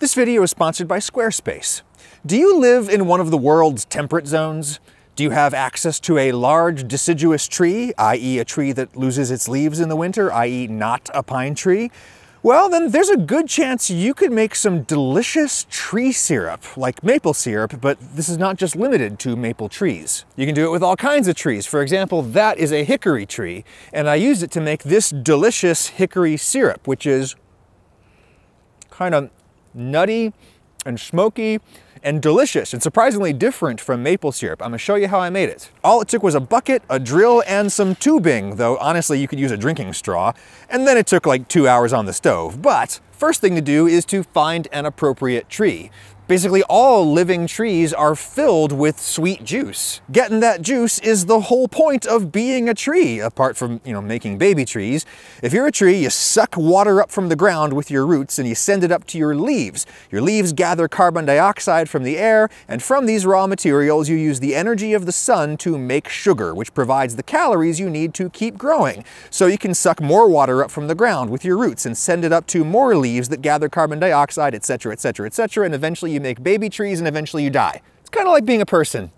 This video is sponsored by Squarespace. Do you live in one of the world's temperate zones? Do you have access to a large deciduous tree, i.e. a tree that loses its leaves in the winter, i.e. not a pine tree? Well, then there's a good chance you could make some delicious tree syrup, like maple syrup, but this is not just limited to maple trees. You can do it with all kinds of trees. For example, that is a hickory tree, and I used it to make this delicious hickory syrup, which is kind of nutty and smoky and delicious and surprisingly different from maple syrup. I'm gonna show you how I made it. All it took was a bucket, a drill, and some tubing, though honestly you could use a drinking straw, and then it took like 2 hours on the stove. But first thing to do is to find an appropriate tree. Basically, all living trees are filled with sweet juice. Getting that juice is the whole point of being a tree, apart from, making baby trees. If you're a tree, you suck water up from the ground with your roots and you send it up to your leaves. Your leaves gather carbon dioxide from the air, and from these raw materials, you use the energy of the sun to make sugar, which provides the calories you need to keep growing. So you can suck more water up from the ground with your roots and send it up to more leaves that gather carbon dioxide, etc., etc., etc., and eventually you make baby trees and eventually you die. It's kind of like being a person.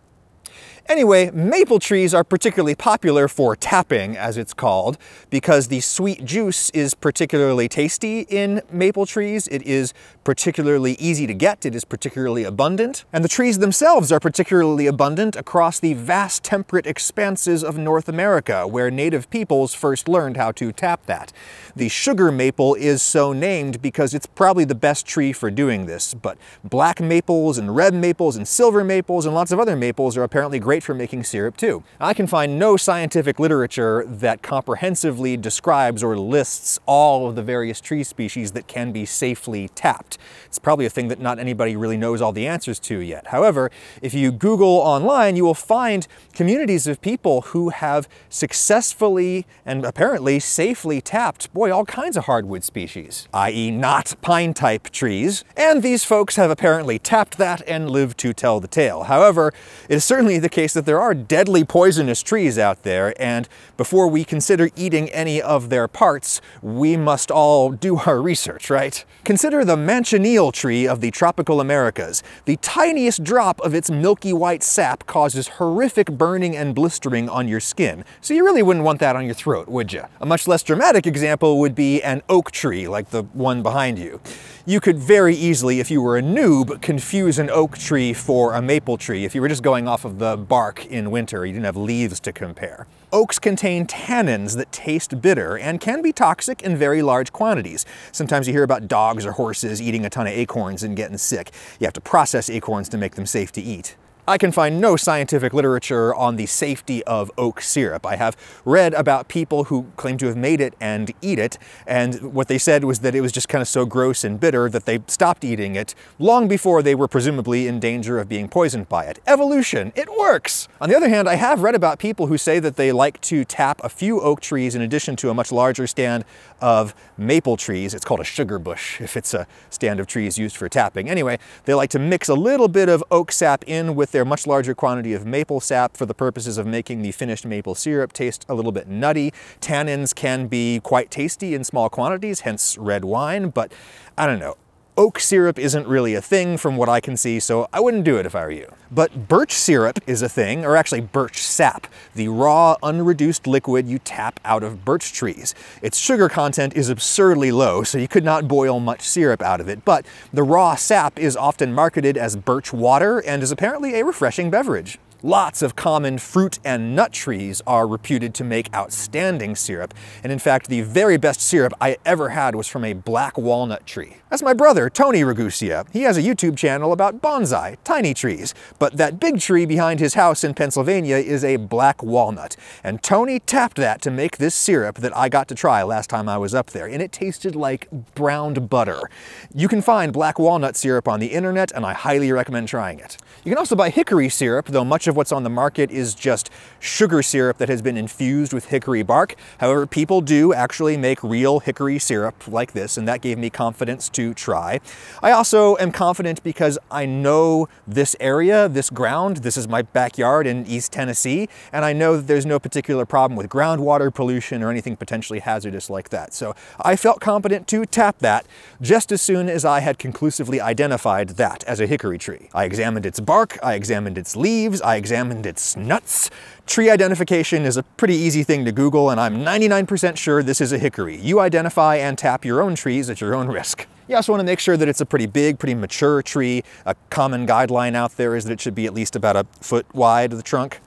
Anyway, maple trees are particularly popular for tapping, as it's called, because the sweet juice is particularly tasty in maple trees. It is particularly easy to get, it is particularly abundant, and the trees themselves are particularly abundant across the vast temperate expanses of North America, where native peoples first learned how to tap that. The sugar maple is so named because it's probably the best tree for doing this, but black maples and red maples and silver maples and lots of other maples are apparently great for making syrup too. I can find no scientific literature that comprehensively describes or lists all of the various tree species that can be safely tapped. It's probably a thing that not anybody really knows all the answers to yet. However, if you Google online, you will find communities of people who have successfully and apparently safely tapped, boy, all kinds of hardwood species, i.e. not pine-type trees, and these folks have apparently tapped that and lived to tell the tale. However, it is certainly the case that there are deadly poisonous trees out there, and before we consider eating any of their parts, we must all do our research, right? Consider the manchineel tree of the tropical Americas. The tiniest drop of its milky white sap causes horrific burning and blistering on your skin, so you really wouldn't want that on your throat, would you? A much less dramatic example would be an oak tree, like the one behind you. You could very easily, if you were a noob, confuse an oak tree for a maple tree if you were just going off of the bark in winter, you didn't have leaves to compare. Oaks contain tannins that taste bitter and can be toxic in very large quantities. Sometimes you hear about dogs or horses eating a ton of acorns and getting sick. You have to process acorns to make them safe to eat. I can find no scientific literature on the safety of oak syrup. I have read about people who claim to have made it and eat it, and what they said was that it was just kind of so gross and bitter that they stopped eating it long before they were presumably in danger of being poisoned by it. Evolution, it works! On the other hand, I have read about people who say that they like to tap a few oak trees in addition to a much larger stand of maple trees. It's called a sugar bush if it's a stand of trees used for tapping. Anyway, they like to mix a little bit of oak sap in with their much larger quantity of maple sap for the purposes of making the finished maple syrup taste a little bit nutty. Tannins can be quite tasty in small quantities, hence red wine, but I don't know. Oak syrup isn't really a thing from what I can see, so I wouldn't do it if I were you. But birch syrup is a thing, or actually birch sap, the raw, unreduced liquid you tap out of birch trees. Its sugar content is absurdly low, so you could not boil much syrup out of it, but the raw sap is often marketed as birch water and is apparently a refreshing beverage. Lots of common fruit and nut trees are reputed to make outstanding syrup, and in fact the very best syrup I ever had was from a black walnut tree. That's my brother, Tony Ragusia. He has a YouTube channel about bonsai, tiny trees, but that big tree behind his house in Pennsylvania is a black walnut, and Tony tapped that to make this syrup that I got to try last time I was up there, and it tasted like browned butter. You can find black walnut syrup on the internet, and I highly recommend trying it. You can also buy hickory syrup, though much of what's on the market is just sugar syrup that has been infused with hickory bark. However, people do actually make real hickory syrup like this, and that gave me confidence to try. I also am confident because I know this area, this ground. This is my backyard in East Tennessee, and I know that there's no particular problem with groundwater pollution or anything potentially hazardous like that. So I felt competent to tap that just as soon as I had conclusively identified that as a hickory tree. I examined its bark, I examined its leaves, I examined its nuts. Tree identification is a pretty easy thing to Google, and I'm 99% sure this is a hickory. You identify and tap your own trees at your own risk. You also want to make sure that it's a pretty big, pretty mature tree. A common guideline out there is that it should be at least about a foot wide, the trunk.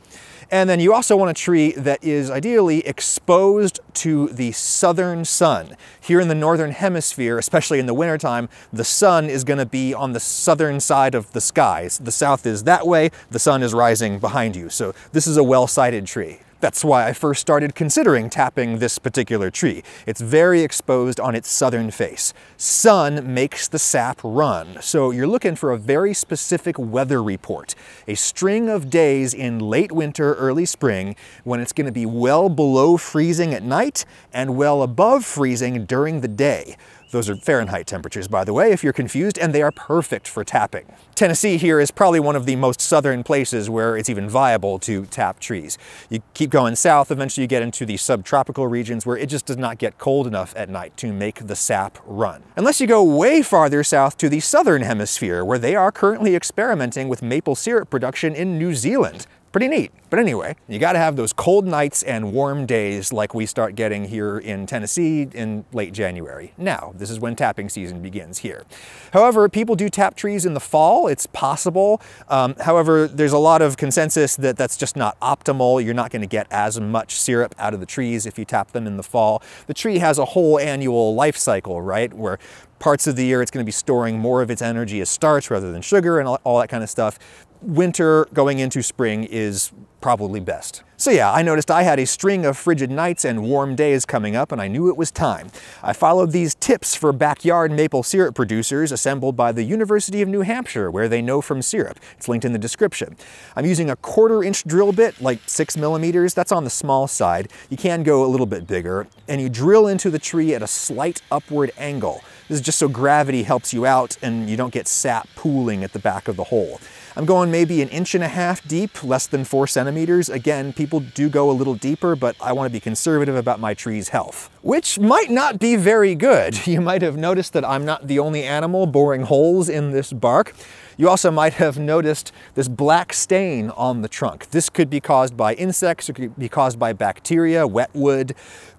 And then you also want a tree that is ideally exposed to the southern sun. Here in the northern hemisphere, especially in the wintertime, the sun is going to be on the southern side of the skies. The south is that way, the sun is rising behind you. So this is a well-sited tree. That's why I first started considering tapping this particular tree. It's very exposed on its southern face. Sun makes the sap run, so you're looking for a very specific weather report. A string of days in late winter, early spring, when it's going to be well below freezing at night and well above freezing during the day. Those are Fahrenheit temperatures, by the way, if you're confused, and they are perfect for tapping. Tennessee here is probably one of the most southern places where it's even viable to tap trees. You keep going south, eventually you get into the subtropical regions where it just does not get cold enough at night to make the sap run. Unless you go way farther south to the southern hemisphere, where they are currently experimenting with maple syrup production in New Zealand. Pretty neat. But anyway, you gotta have those cold nights and warm days like we start getting here in Tennessee in late January. Now, this is when tapping season begins here. However, people do tap trees in the fall. It's possible. However, there's a lot of consensus that that's just not optimal. You're not gonna get as much syrup out of the trees if you tap them in the fall. The tree has a whole annual life cycle, right? Where parts of the year it's gonna be storing more of its energy as starch rather than sugar and all that kind of stuff. Winter going into spring is probably best. So yeah, I noticed I had a string of frigid nights and warm days coming up, and I knew it was time. I followed these tips for backyard maple syrup producers assembled by the University of New Hampshire, where they know from syrup. It's linked in the description. I'm using a 1/4-inch drill bit, like 6 millimeters. That's on the small side. You can go a little bit bigger, and you drill into the tree at a slight upward angle. This is just so gravity helps you out and you don't get sap pooling at the back of the hole. I'm going maybe 1.5 inches deep, less than 4 centimeters. Again, people do go a little deeper, but I want to be conservative about my tree's health. Which might not be very good. You might have noticed that I'm not the only animal boring holes in this bark. You also might have noticed this black stain on the trunk. This could be caused by insects, it could be caused by bacteria, wet wood.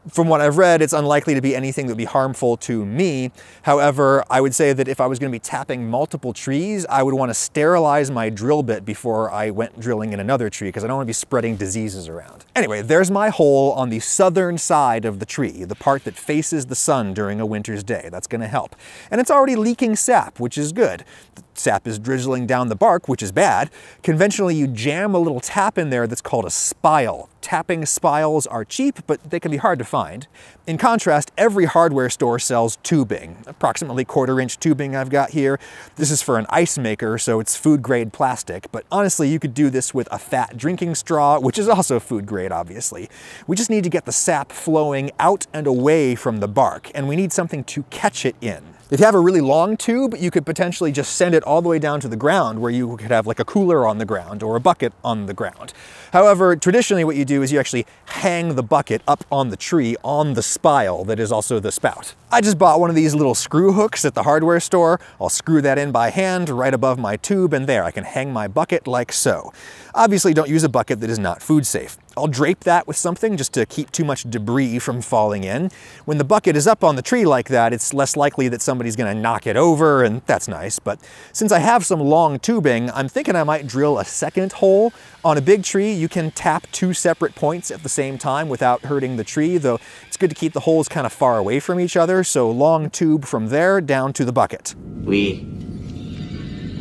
From what I've read, it's unlikely to be anything that would be harmful to me. However, I would say that if I was going to be tapping multiple trees, I would want to sterilize my drill bit before I went drilling in another tree, because I don't want to be spreading diseases around. Anyway, there's my hole on the southern side of the tree, the part that faces the sun during a winter's day. That's going to help. And it's already leaking sap, which is good. The sap is drizzling down the bark, which is bad. Conventionally, you jam a little tap in there that's called a spile. Tapping spiles are cheap, but they can be hard to find. In contrast, every hardware store sells tubing, approximately 1/4-inch tubing I've got here. This is for an ice maker, so it's food-grade plastic, but honestly, you could do this with a fat drinking straw, which is also food-grade, obviously. We just need to get the sap flowing out and away from the bark, and we need something to catch it in. If you have a really long tube, you could potentially just send it all the way down to the ground, where you could have like a cooler on the ground or a bucket on the ground. However, traditionally what you do is you actually hang the bucket up on the tree on the spile that is also the spout. I just bought one of these little screw hooks at the hardware store. I'll screw that in by hand right above my tube, and there I can hang my bucket like so. Obviously, don't use a bucket that is not food safe. I'll drape that with something just to keep too much debris from falling in. When the bucket is up on the tree like that, it's less likely that somebody's gonna knock it over, and that's nice. But since I have some long tubing, I'm thinking I might drill a second hole. On a big tree, you can tap 2 separate points at the same time without hurting the tree, though it's good to keep the holes kind of far away from each other, so long tube from there down to the bucket. We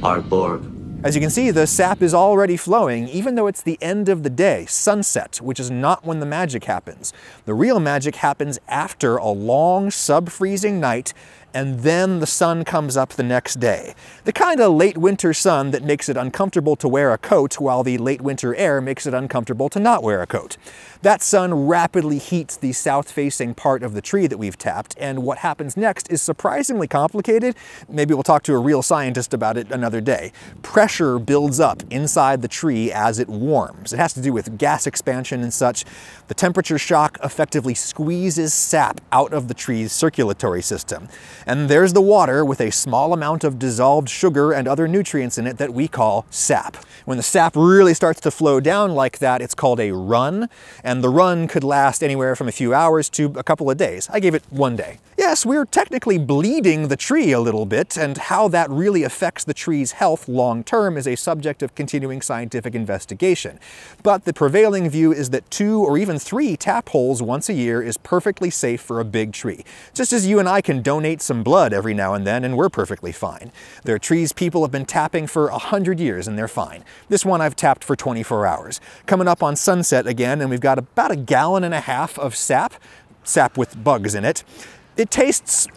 are Borg. As you can see, the sap is already flowing, even though it's the end of the day, sunset, which is not when the magic happens. The real magic happens after a long sub-freezing night and then the sun comes up the next day. The kind of late winter sun that makes it uncomfortable to wear a coat, while the late winter air makes it uncomfortable to not wear a coat. That sun rapidly heats the south-facing part of the tree that we've tapped, and what happens next is surprisingly complicated. Maybe we'll talk to a real scientist about it another day. Pressure builds up inside the tree as it warms. It has to do with gas expansion and such. The temperature shock effectively squeezes sap out of the tree's circulatory system. And there's the water with a small amount of dissolved sugar and other nutrients in it that we call sap. When the sap really starts to flow down like that, it's called a run, and the run could last anywhere from a few hours to a couple of days. I gave it 1 day. Yes, we're technically bleeding the tree a little bit, and how that really affects the tree's health long term is a subject of continuing scientific investigation. But the prevailing view is that 2 or even 3 tap holes once a year is perfectly safe for a big tree. Just as you and I can donate some blood every now and then, and we're perfectly fine. There are trees people have been tapping for 100 years, and they're fine. This one I've tapped for 24 hours. Coming up on sunset again, and we've got about 1.5 gallons of sap with bugs in it. It tastes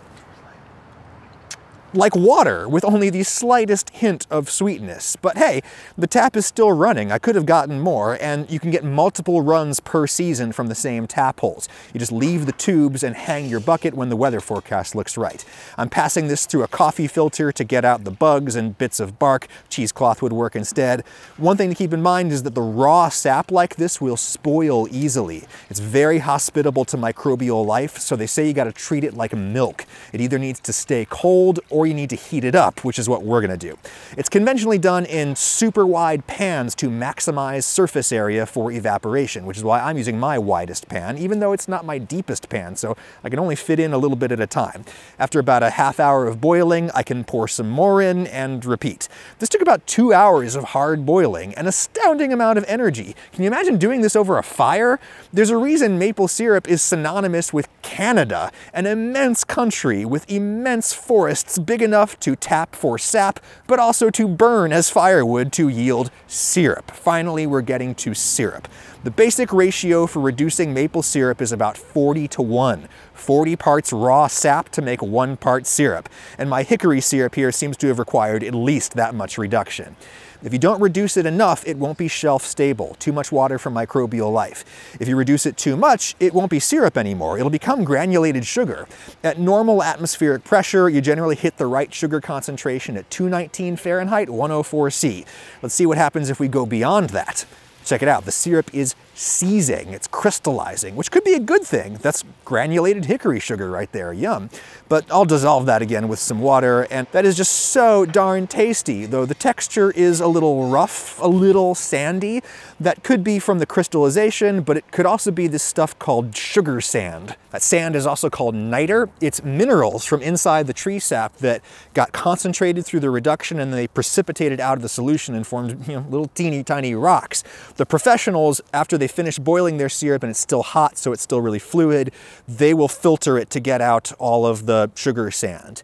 like water with only the slightest hint of sweetness. But hey, the tap is still running. I could have gotten more, and you can get multiple runs per season from the same tap holes. You just leave the tubes and hang your bucket when the weather forecast looks right. I'm passing this through a coffee filter to get out the bugs and bits of bark. Cheesecloth would work instead. One thing to keep in mind is that the raw sap like this will spoil easily. It's very hospitable to microbial life, so they say you gotta treat it like milk. It either needs to stay cold or you need to heat it up, which is what we're gonna do. It's conventionally done in super wide pans to maximize surface area for evaporation, which is why I'm using my widest pan, even though it's not my deepest pan, so I can only fit in a little bit at a time. After about a half hour of boiling, I can pour some more in and repeat. This took about 2 hours of hard boiling, an astounding amount of energy. Can you imagine doing this over a fire? There's a reason maple syrup is synonymous with Canada, an immense country with immense forests big enough to tap for sap, but also to burn as firewood to yield syrup. Finally, we're getting to syrup. The basic ratio for reducing maple syrup is about 40:1. 40 parts raw sap to make 1 part syrup. And my hickory syrup here seems to have required at least that much reduction. If you don't reduce it enough, it won't be shelf stable. Too much water for microbial life. If you reduce it too much, it won't be syrup anymore. It'll become granulated sugar. At normal atmospheric pressure, you generally hit the right sugar concentration at 219 Fahrenheit, 104 C. Let's see what happens if we go beyond that. Check it out, the syrup is seizing, it's crystallizing, which could be a good thing. That's granulated hickory sugar right there, yum. But I'll dissolve that again with some water, and that is just so darn tasty, though the texture is a little rough, a little sandy. That could be from the crystallization, but it could also be this stuff called sugar sand. That sand is also called niter. It's minerals from inside the tree sap that got concentrated through the reduction and they precipitated out of the solution and formed, little teeny tiny rocks. The professionals, after they finish boiling their syrup and it's still hot, so it's still really fluid, they will filter it to get out all of the sugar sand.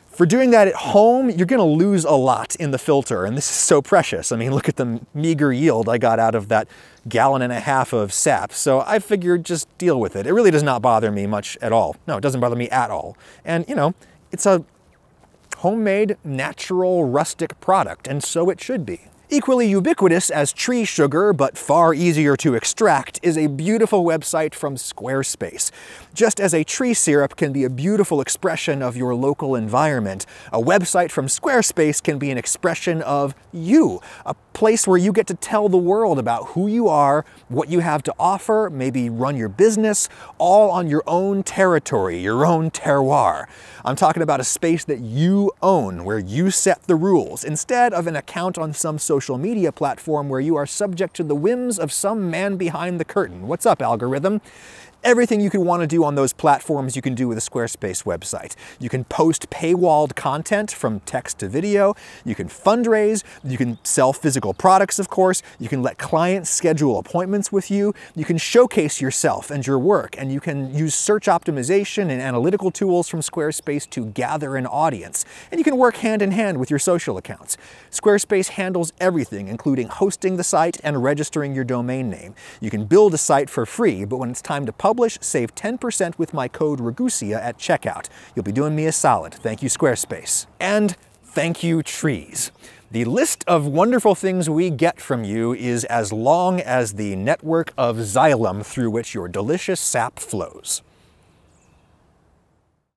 For doing that at home, you're gonna lose a lot in the filter, and this is so precious. I mean, look at the meager yield I got out of that 1.5 gallons of sap, so I figured just deal with it. It really does not bother me much at all. No, it doesn't bother me at all. And, it's a homemade, natural, rustic product, and so it should be. Equally ubiquitous as tree sugar, but far easier to extract, is a beautiful website from Squarespace. Just as a tree syrup can be a beautiful expression of your local environment, a website from Squarespace can be an expression of you, a place where you get to tell the world about who you are, what you have to offer, maybe run your business, all on your own territory, your own terroir. I'm talking about a space that you own, where you set the rules, instead of an account on some social media platform where you are subject to the whims of some man behind the curtain. What's up, algorithm? Everything you could want to do on those platforms you can do with a Squarespace website. You can post paywalled content from text to video, you can fundraise, you can sell physical products, of course, you can let clients schedule appointments with you, you can showcase yourself and your work, and you can use search optimization and analytical tools from Squarespace to gather an audience. And you can work hand in hand with your social accounts. Squarespace handles everything, including hosting the site and registering your domain name. You can build a site for free, but when it's time to publish publish, save 10% with my code Ragusia at checkout. You'll be doing me a solid. Thank you, Squarespace. And thank you, trees. The list of wonderful things we get from you is as long as the network of xylem through which your delicious sap flows.